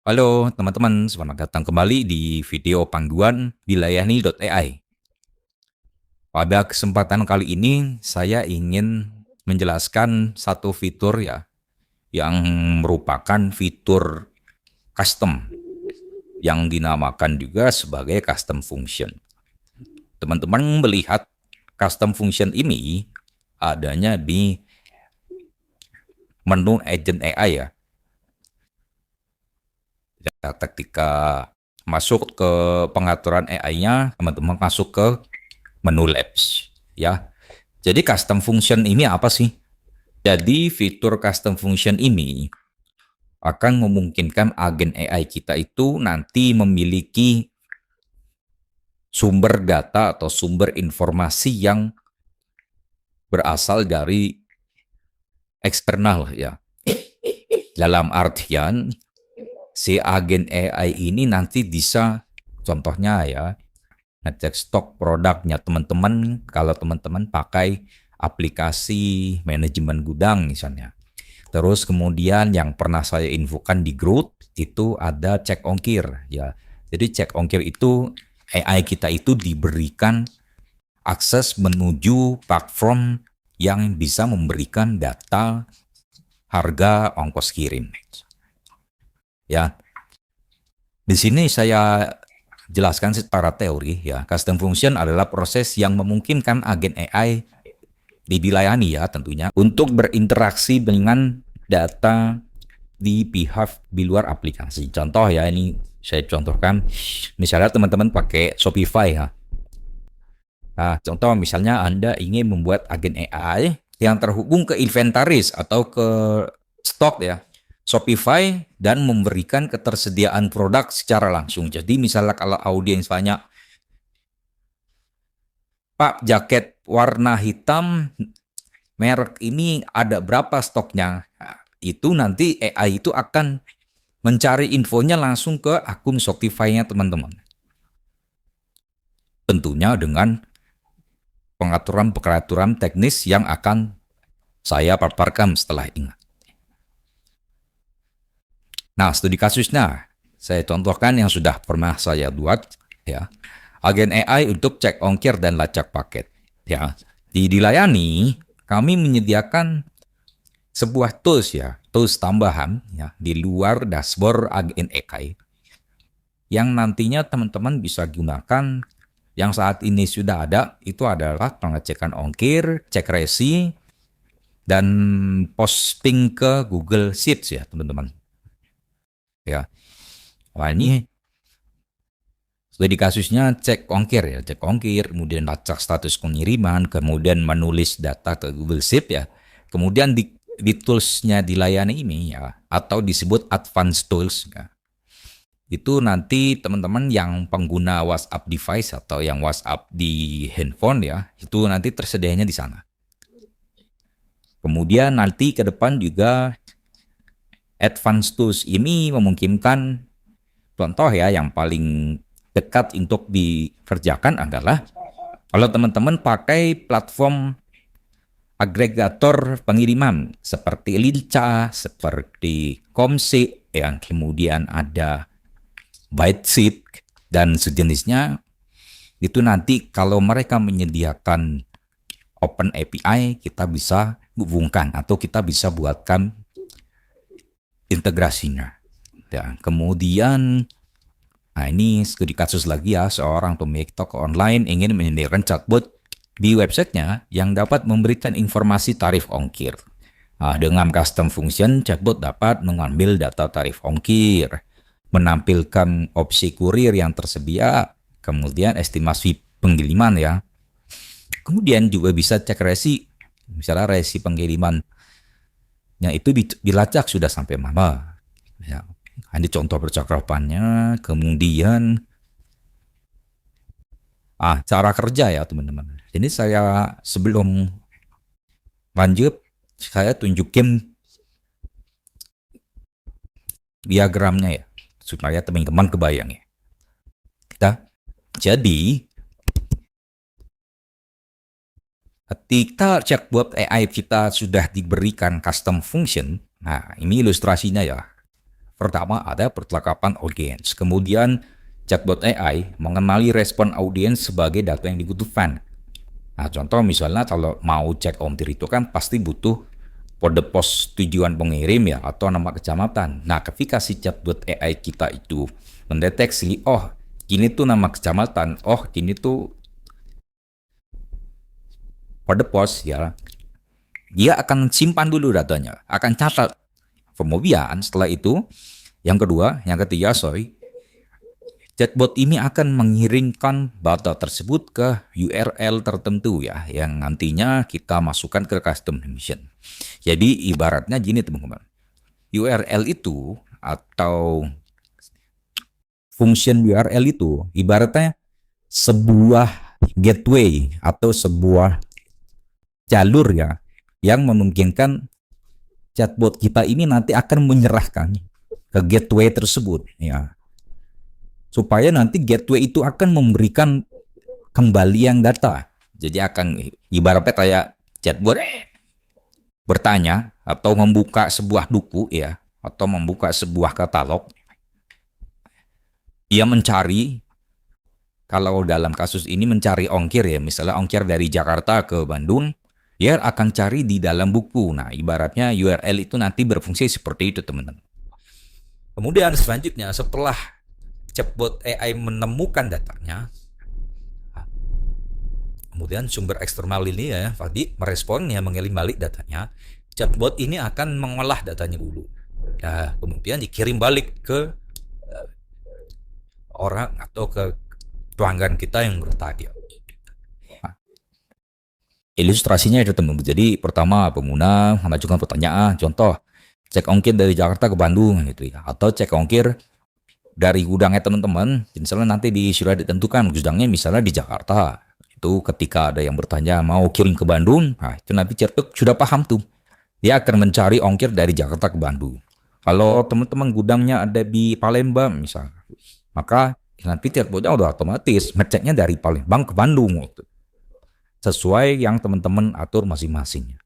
Halo teman-teman, selamat datang kembali di video panduan dilayani.ai. Pada kesempatan kali ini, saya ingin menjelaskan satu fitur ya, yang merupakan fitur custom, yang dinamakan juga sebagai custom function. Teman-teman melihat custom function ini adanya di menu agent AI ya. Ketika masuk ke pengaturan AI-nya, teman-teman masuk ke menu Labs ya. Jadi custom function ini apa sih? Jadi fitur custom function ini akan memungkinkan agen AI kita itu nanti memiliki sumber data atau sumber informasi yang berasal dari eksternal ya. Dalam artian si agen AI ini nanti bisa, contohnya ya, ngecek stok produknya teman-teman kalau teman-teman pakai aplikasi manajemen gudang misalnya. Terus kemudian yang pernah saya infokan di grup itu ada cek ongkir ya. Jadi cek ongkir itu AI kita itu diberikan akses menuju platform yang bisa memberikan data harga ongkos kirim. Ya. Di sini saya jelaskan secara teori ya. Custom function adalah proses yang memungkinkan agen AI dilayani ya tentunya untuk berinteraksi dengan data di pihak di luar aplikasi. Contoh ya, ini saya contohkan, misalnya teman-teman pakai Shopify ya. Nah, contoh misalnya Anda ingin membuat agen AI yang terhubung ke inventaris atau ke stok ya, Shopify, dan memberikan ketersediaan produk secara langsung. Jadi misalnya kalau audiens banyak, Pak, jaket warna hitam merek ini ada berapa stoknya? Nah, itu nanti AI itu akan mencari infonya langsung ke akun Shopify-nya teman-teman. Tentunya dengan pengaturan-pengaturan teknis yang akan saya paparkan setelah ini. Nah, studi kasusnya saya contohkan yang sudah pernah saya buat ya. Agen AI untuk cek ongkir dan lacak paket ya. Dilayani, kami menyediakan sebuah tools ya, tools tambahan ya di luar dashboard agen AI yang nantinya teman-teman bisa gunakan. Yang saat ini sudah ada itu adalah pengecekan ongkir, cek resi, dan posting ke Google Sheets ya teman-teman. Ya, wah ini jadi kasusnya cek ongkir ya, cek ongkir, kemudian lacak status pengiriman, kemudian menulis data ke Google Sheet ya, kemudian di toolsnya dilayani ini ya, atau disebut advanced tools ya. Itu nanti teman-teman yang pengguna WhatsApp device atau yang WhatsApp di handphone ya, itu nanti tersedianya di sana. Kemudian nanti ke depan juga advanced tools ini memungkinkan, contoh ya yang paling dekat untuk dikerjakan adalah kalau teman-teman pakai platform agregator pengiriman seperti Linca, seperti Komsi, yang kemudian ada ByteSeed dan sejenisnya, itu nanti kalau mereka menyediakan Open API, kita bisa hubungkan atau kita bisa buatkan integrasinya. Dan kemudian, nah ini studi kasus lagi ya, seorang pemilik toko online ingin menyediakan chatbot di websitenya yang dapat memberikan informasi tarif ongkir. Nah, dengan custom function, chatbot dapat mengambil data tarif ongkir, menampilkan opsi kurir yang tersedia, kemudian estimasi pengiriman ya. Kemudian juga bisa cek resi, misalnya resi pengiriman yang itu dilacak sudah sampai mana. Ya, ini contoh percakapannya. Kemudian cara kerja ya teman-teman. Ini saya sebelum lanjut, saya tunjukin diagramnya ya, supaya teman-teman kebayang ya. Jadi ketika chatbot AI kita sudah diberikan custom function, nah ini ilustrasinya ya. Pertama ada percakapan audiens. Kemudian chatbot AI mengenali respon audiens sebagai data yang dibutuhkan. Nah, contoh misalnya kalau mau cek ongkir itu kan pasti butuh kode pos tujuan pengirim ya atau nama kecamatan. Nah, ketika si chatbot AI kita itu mendeteksi, oh ini tuh nama kecamatan, oh ini tuh kode pos ya, dia akan simpan dulu datanya, akan catat. Kemudian setelah itu, yang ketiga, chatbot ini akan mengirimkan data tersebut ke URL tertentu ya, yang nantinya kita masukkan ke custom mission. Jadi ibaratnya gini teman-teman, URL itu atau function URL itu ibaratnya sebuah gateway atau sebuah jalur ya, yang memungkinkan chatbot kita ini nanti akan menyerahkan ke gateway tersebut ya, supaya nanti gateway itu akan memberikan kembalian data. Jadi akan ibaratnya kayak chatbot bertanya atau membuka sebuah buku ya, atau membuka sebuah katalog. Dia mencari, kalau dalam kasus ini mencari ongkir ya, misalnya ongkir dari Jakarta ke Bandung, dia akan cari di dalam buku. Nah, ibaratnya URL itu nanti berfungsi seperti itu teman-teman. Kemudian selanjutnya setelah chatbot AI menemukan datanya, kemudian sumber eksternal ini ya tadi meresponnya, mengirim balik datanya, chatbot ini akan mengolah datanya dulu. Nah, kemudian dikirim balik ke orang atau ke pelanggan kita yang bertanya. Nah, ilustrasinya itu teman-teman. Jadi pertama pengguna mengajukan pertanyaan, contoh cek ongkir dari Jakarta ke Bandung gitu ya, atau cek ongkir dari gudangnya teman-teman. Misalnya nanti sudah ditentukan gudangnya misalnya di Jakarta. Itu ketika ada yang bertanya mau kirim ke Bandung, nah itu nanti chatbot sudah paham tuh. Dia akan mencari ongkir dari Jakarta ke Bandung. Kalau teman-teman gudangnya ada di Palembang misalnya, maka nanti chatbotnya udah otomatis ngeceknya dari Palembang ke Bandung gitu, sesuai yang teman-teman atur masing-masing.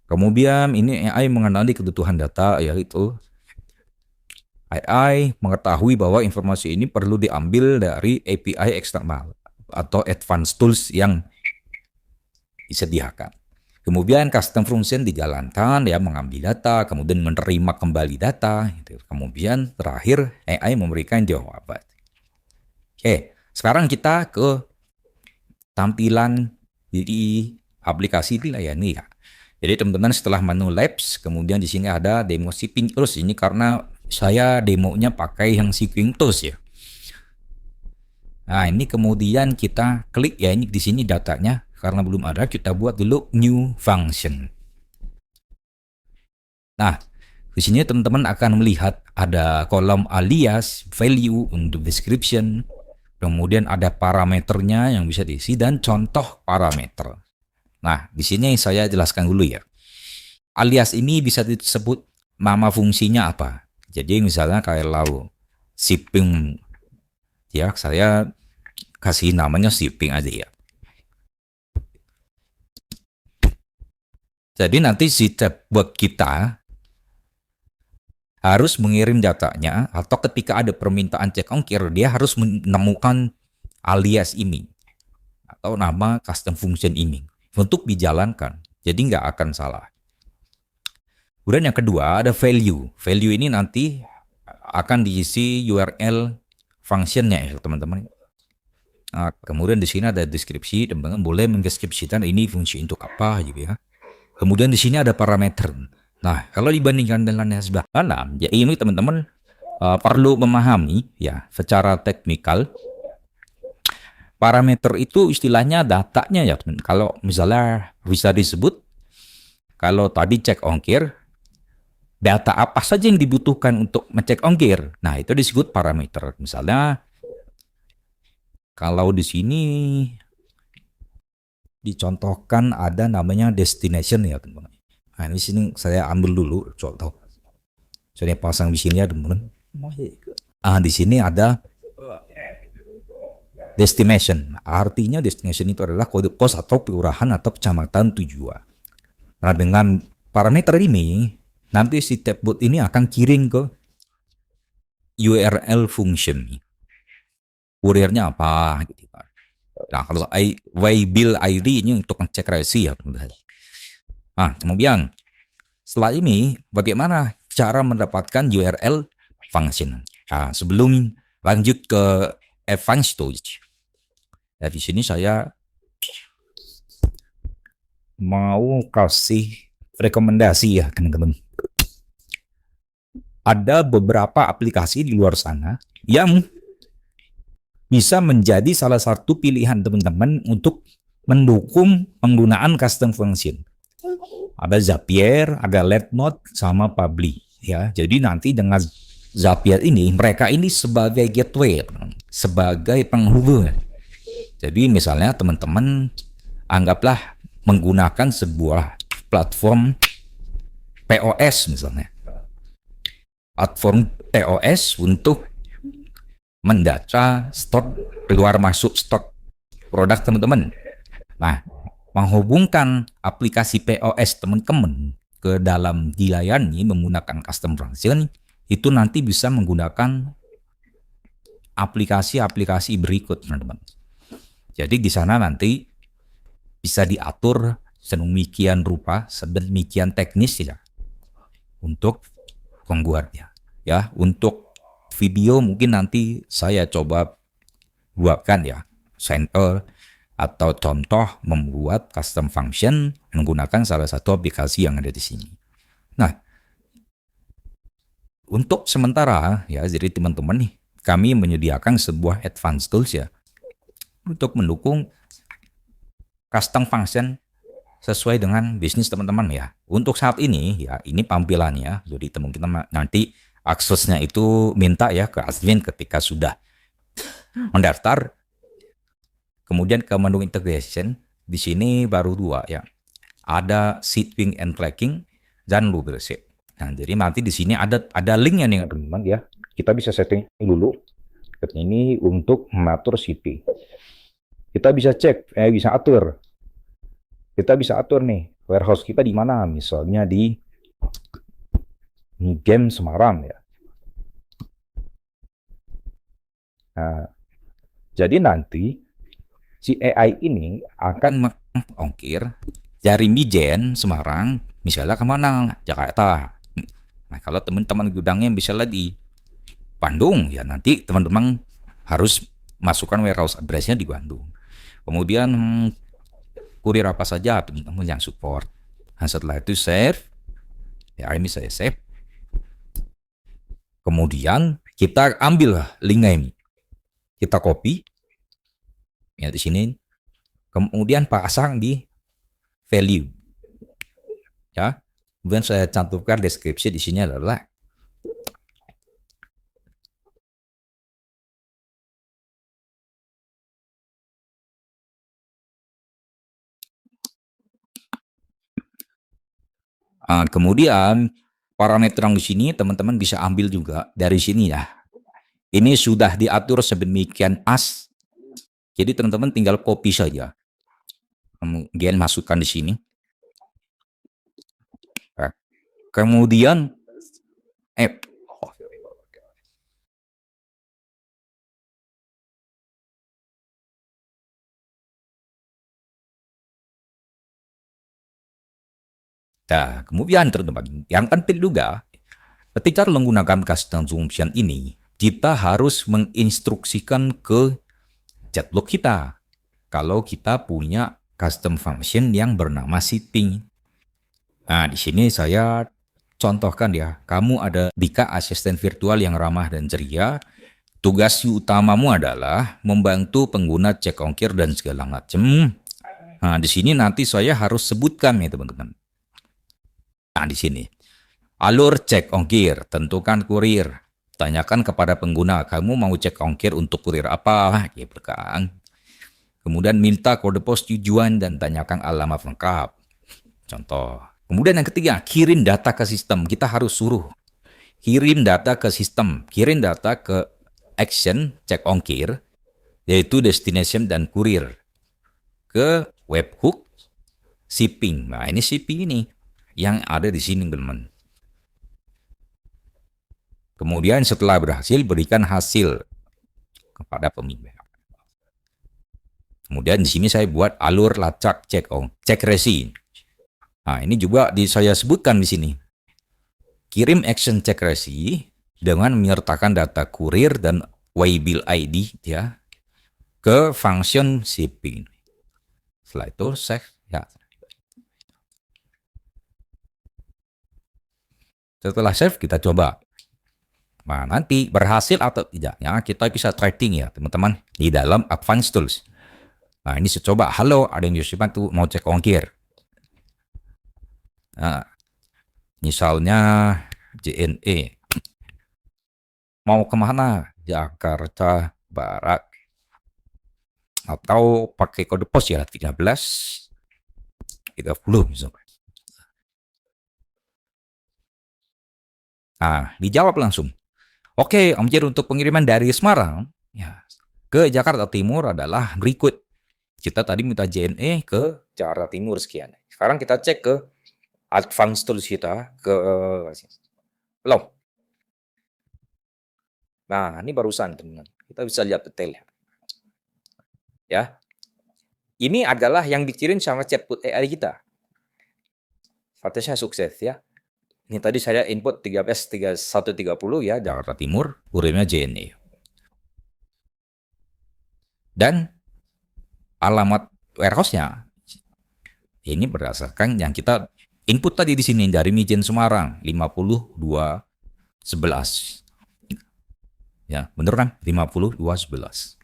Kemudian ini AI mengenali kebutuhan data, yaitu AI mengetahui bahwa informasi ini perlu diambil dari API eksternal atau advanced tools yang disediakan. Kemudian custom function dijalankan ya, mengambil data, kemudian menerima kembali data. Gitu. Kemudian terakhir AI memberikan jawaban. Oke, sekarang kita ke tampilan di aplikasi dilayani ya. Jadi teman-teman setelah menu Labs, kemudian di sini ada demo shipping tools. Ini karena saya demonya pakai yang shipping tools ya. Nah ini kemudian kita klik ya, ini di sini datanya karena belum ada, kita buat dulu new function. Nah di sini teman-teman akan melihat ada kolom alias, value untuk description, kemudian ada parameternya yang bisa diisi dan contoh parameter. Nah di sini saya jelaskan dulu ya. Alias ini bisa disebut nama fungsinya apa. Jadi misalnya kalau shipping ya, saya kasih namanya shipping aja ya. Jadi nanti si chatbot kita harus mengirim datanya, atau ketika ada permintaan cek ongkir, dia harus menemukan alias ini atau nama custom function ini untuk dijalankan. Jadi nggak akan salah. Kemudian yang kedua ada value. Value ini nanti akan diisi URL functionnya ya teman-teman. Nah, kemudian di sini ada deskripsi, teman-teman boleh mendeskripsikan ini fungsi untuk apa gitu ya. Kemudian di sini ada parameter. Nah, kalau dibandingkan dengan yang sebelah kanan, ya ini teman-teman perlu memahami ya secara teknikal. Parameter itu istilahnya datanya ya teman. Kalau misalnya bisa disebut, kalau tadi cek ongkir, data apa saja yang dibutuhkan untuk ngecek ongkir. Nah, itu disebut parameter. Misalnya kalau di sini dicontohkan ada namanya destination ya teman-teman. Nah, di sini saya ambil dulu contoh. Saya pasang di sini ya teman-teman. Di sini ada destination. Artinya destination itu adalah kode pos atau kelurahan atau kecamatan tujuan. Nah, dengan parameter ini nanti si chatbot ini akan kirim ke URL function. Kurirnya apa gitu kan. Nah, kalau waybill ID ini untuk ngecek resi ya. Nah, kemudian setelah ini bagaimana cara mendapatkan URL function? Nah, sebelum lanjut ke advanced tools, ya di sini saya mau kasih rekomendasi ya teman-teman. Ada beberapa aplikasi di luar sana yang bisa menjadi salah satu pilihan teman-teman untuk mendukung penggunaan custom function. Ada Zapier, ada Letmode, sama Pabbly. Ya, jadi nanti dengan Zapier ini, mereka ini sebagai gateway, sebagai penghubung. Jadi misalnya teman-teman anggaplah menggunakan sebuah platform POS misalnya. Platform POS untuk mendata stok keluar masuk stok produk teman-teman. Nah, menghubungkan aplikasi POS teman-teman ke dalam dilayani menggunakan custom function itu nanti bisa menggunakan aplikasi-aplikasi berikut teman-teman. Jadi di sana nanti bisa diatur sedemikian rupa, sedemikian teknis ya untuk pembuatnya. Ya, untuk video mungkin nanti saya coba buatkan ya sampel atau contoh membuat custom function menggunakan salah satu aplikasi yang ada di sini. Nah, untuk sementara ya, jadi teman-teman nih, kami menyediakan sebuah advanced tools ya untuk mendukung custom function sesuai dengan bisnis teman-teman ya. Untuk saat ini ya, ini tampilannya. Jadi teman-teman nanti aksesnya itu minta ya ke admin ketika sudah mendaftar. Kemudian ke menu integration, di sini baru dua ya. Ada seeding and tracking dan leadership. Nah, jadi nanti di sini ada linknya nih teman-teman ya. Kita bisa setting dulu. Ini untuk mengatur seeding. Kita bisa cek, bisa atur. Kita bisa atur nih warehouse kita di mana, misalnya di game Semarang ya. Nah, jadi nanti si AI ini akan mengongkir dari Mijen Semarang misalnya kemana, Jakarta. Nah, kalau teman-teman gudangnya misalnya di Bandung ya, nanti teman-teman harus masukkan warehouse address-nya di Bandung. Kemudian kurir apa saja teman-teman yang support. Nah, setelah itu save ya, ini saya save. Kemudian kita ambil linknya ini, kita copy ya di sini, kemudian pasang di value ya. Kemudian saya cantumkan deskripsi di sini adalah kemudian parameter yang di sini teman-teman bisa ambil juga dari sini ya. Ini sudah diatur sedemikian as. Jadi teman-teman tinggal copy saja. Kemudian masukkan di sini. Kemudian nah, kemudian teman-teman, yang penting juga ketika menggunakan custom function ini, kita harus menginstruksikan ke chatbot kita kalau kita punya custom function yang bernama sitting. Nah, di sini saya contohkan ya, kamu ada Dika asisten virtual yang ramah dan ceria. Tugas utamamu adalah membantu pengguna cek ongkir dan segala macam. Nah, di sini nanti saya harus sebutkan ya teman-teman. Nah, di sini alur cek ongkir, tentukan kurir. Tanyakan kepada pengguna, kamu mau cek ongkir untuk kurir apa? Gitu kan. Kemudian minta kode pos tujuan dan tanyakan alamat lengkap. Contoh. Kemudian yang ketiga, kirim data ke sistem. Kita harus suruh kirim data ke sistem, kirim data ke action cek ongkir, yaitu destination dan kurir, ke webhook shipping. Nah, ini shipping ini yang ada di sini teman-teman. Kemudian setelah berhasil, berikan hasil kepada pemilik. Kemudian di sini saya buat alur lacak cek resi. Nah, ini juga saya sebutkan di sini. Kirim action cek resi dengan menyertakan data kurir dan waybill ID ya ke function shipping. Setelah itu save ya. Setelah save kita coba. Nah, nanti berhasil atau tidaknya kita bisa tracking ya teman-teman di dalam Advanced Tools. Nah, ini saya coba. Halo, ada yang bisa bantu mau cek ongkir. Nah, misalnya JNE. Mau kemana? Jakarta Barat. Atau pakai kode pos ya 13 30 misalnya. Nah, dijawab langsung. Oke, ongkir untuk pengiriman dari Semarang ya, ke Jakarta Timur adalah berikut. Kita tadi minta JNE ke Jakarta Timur sekian. Sekarang kita cek ke Advanced Tools kita ke belum. Nah, ini barusan teman-teman. Kita bisa lihat detailnya. Ya. Ini adalah yang dikirim sama chatbot AI kita. Statusnya sukses ya. Ini tadi saya input 13.3130 ya, Jakarta Timur, kurirnya JNE. Dan alamat warehouse-nya ini berdasarkan yang kita input tadi di sini dari Mijen Semarang 5211. Ya, bener kan? 5211.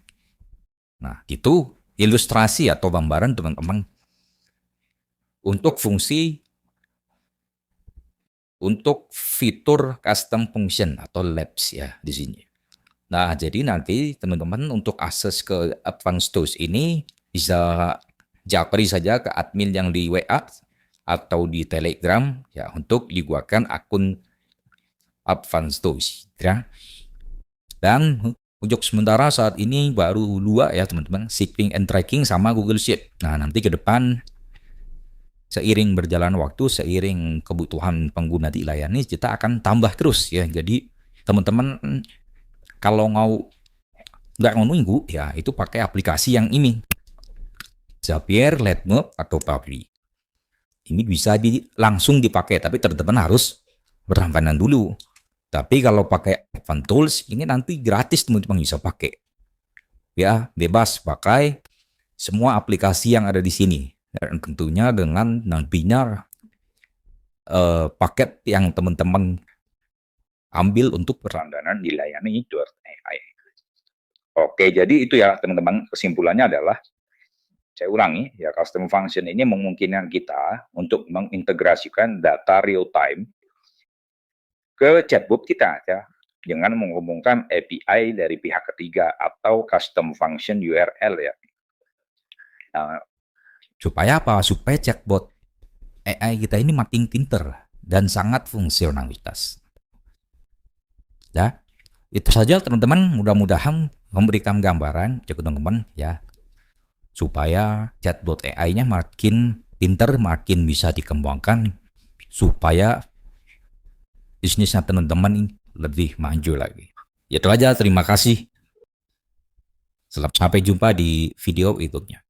Nah, itu ilustrasi atau gambaran teman-teman untuk fungsi untuk fitur custom function atau labs ya di sini. Nah, jadi nanti teman-teman untuk akses ke Advanced Tools ini bisa japri saja ke admin yang di WA atau di Telegram ya untuk digunakan akun Advanced Tools ya. Dan untuk sementara saat ini baru 2 ya teman-teman, shipping and tracking sama Google Sheet. Nah, nanti ke depan seiring berjalan waktu, seiring kebutuhan pengguna dilayani, kita akan tambah terus ya. Jadi teman-teman kalau nggak mau nunggu ya itu pakai aplikasi yang ini, Zapier, Letmove atau Pabbly. Ini bisa langsung dipakai, tapi teman-teman harus berlangganan dulu. Tapi kalau pakai Advanced Tools ini nanti gratis teman-teman bisa pakai. Ya, bebas pakai semua aplikasi yang ada di sini. Dan tentunya dengan nantinya paket yang teman-teman ambil untuk berlangganan dilayani AI. Oke, jadi itu ya teman-teman, kesimpulannya adalah saya ulangi ya, custom function ini memungkinkan kita untuk mengintegrasikan data real time ke chatbot kita ya, dengan menghubungkan API dari pihak ketiga atau custom function URL ya. Nah, supaya apa? Supaya chatbot AI kita ini makin pinter dan sangat fungsionalitas. Ya, itu saja teman-teman, mudah-mudahan memberikan gambaran ya teman-teman ya, supaya chatbot AI-nya makin pinter, makin bisa dikembangkan supaya bisnisnya teman-teman lebih maju lagi. Itu aja, terima kasih. Sampai jumpa di video berikutnya.